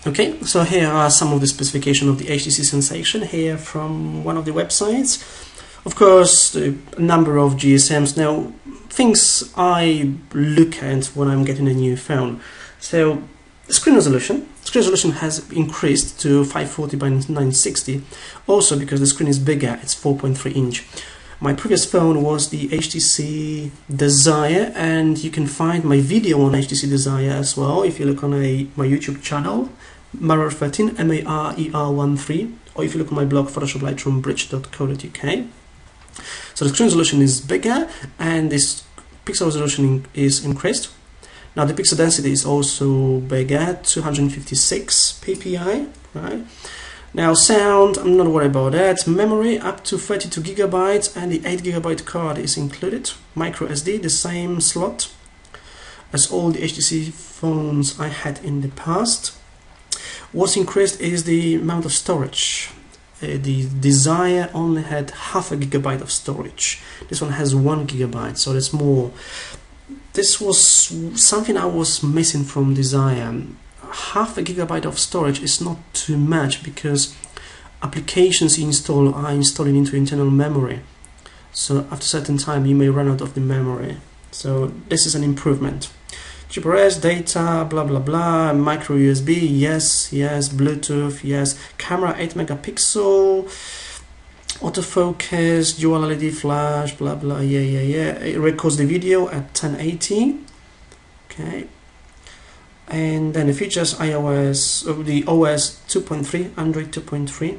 Okay, so here are some of the specifications of the HTC Sensation here from one of the websites. Of course, a number of GSMs. Now, things I look at when I'm getting a new phone. So, screen resolution. Screen resolution has increased to 540 by 960. Also because the screen is bigger, it's 4.3 inch. My previous phone was the HTC Desire, and you can find my video on HTC Desire as well if you look on my YouTube channel, Marer13, MARER13, or if you look on my blog, photoshoplightroombridge.co.uk. So the screen resolution is bigger, and this pixel resolution is increased. Now the pixel density is also bigger, 256 ppi, right? Now sound, I'm not worried about that. Memory up to 32 gigabytes, and the 8 gigabyte card is included. Micro SD, the same slot as all the HTC phones I had in the past. What's increased is the amount of storage. The Desire only had half a gigabyte of storage. This one has 1 gigabyte, so that's more. This was something I was missing from Desire. Half a gigabyte of storage is not too much because applications you install are installing into internal memory. So after a certain time you may run out of the memory. So this is an improvement. GPRS, data, blah blah blah, micro USB, yes, yes, Bluetooth, yes, camera 8 megapixel, autofocus, dual LED flash, blah blah, yeah. It records the video at 1080. Okay. And then the features iOS, the OS 2.3, Android 2.3.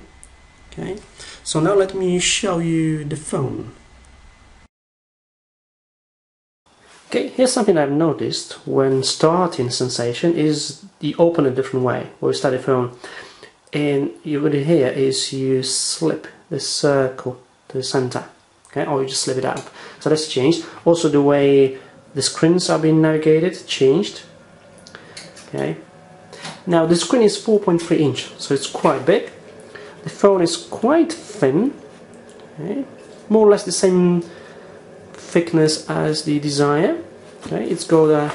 Okay, so now let me show you the phone. Okay, here's something I've noticed when starting Sensation is you open a different way. When you start the phone, and what you here is you slip the circle to the center, okay, or you just slip it up. So that's changed. Also the way the screens are being navigated changed. Okay. Now the screen is 4.3 inch, so it's quite big. The phone is quite thin, okay. More or less the same thickness as the Desire. Okay. It's got a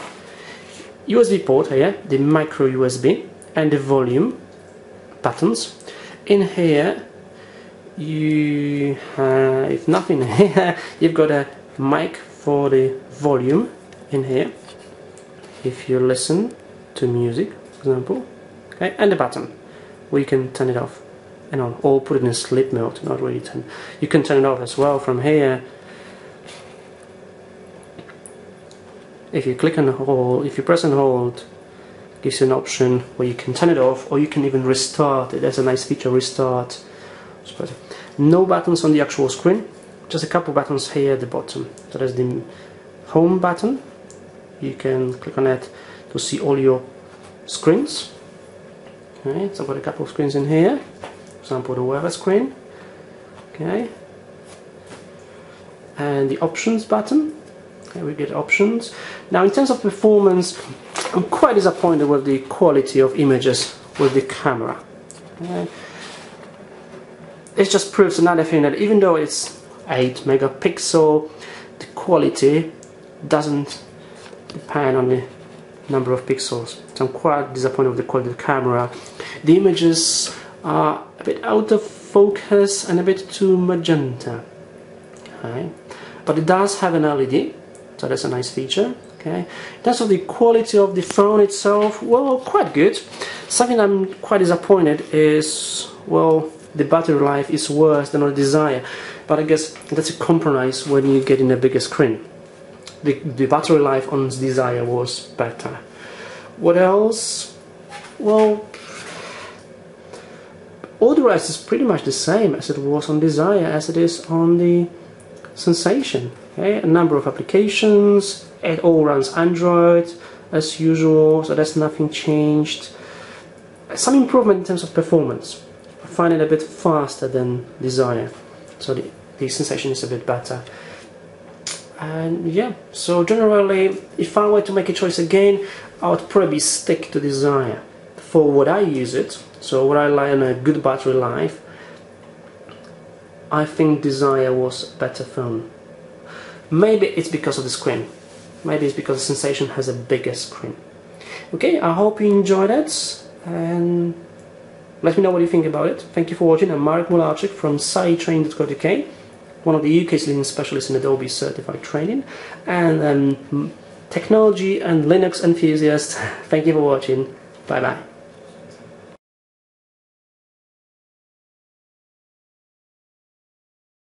USB port here, the micro USB, and the volume buttons. In here you have nothing here. You've got a mic for the volume in here. If you listen to music, for example, okay, and the button where you can turn it off and on, or put it in sleep mode. Not really turn. You can turn it off as well from here. If you click and hold, if you press and hold, it gives you an option where you can turn it off, or you can even restart it. There's a nice feature, restart. No buttons on the actual screen, just a couple buttons here at the bottom. So there's the home button. You can click on it to see all your screens. Okay, so I've got a couple of screens in here. For example, the weather screen. Okay, and the options button. Okay, we get options. Now, in terms of performance, I'm quite disappointed with the quality of images with the camera. Okay. It just proves another thing that even though it's 8 megapixel, the quality doesn't depend on the number of pixels. So I'm quite disappointed with the quality of the camera. The images are a bit out of focus and a bit too magenta. Okay. But it does have an LED, so that's a nice feature. Okay. In terms of the quality of the phone itself, well, quite good. Something I'm quite disappointed is, well, the battery life is worse than on the Desire. But I guess that's a compromise when you get in a bigger screen. The battery life on the Desire was better. What else? Well, all the rest is pretty much the same as it was on Desire, as it is on the Sensation. Okay? A number of applications, it all runs Android as usual, so that's nothing changed. Some improvement in terms of performance. I find it a bit faster than Desire, so the Sensation is a bit better. And yeah, so generally, if I were to make a choice again, I would probably stick to Desire. For what I use it, so what I rely on a good battery life, I think Desire was a better phone. Maybe it's because of the screen. Maybe it's because the Sensation has a bigger screen. Okay, I hope you enjoyed it. and let me know what you think about it. Thank you for watching. I'm Marek Mularczyk from scitrain.co.uk, one of the UK's leading specialists in Adobe Certified Training, and technology and Linux enthusiast. Thank you for watching. Bye bye.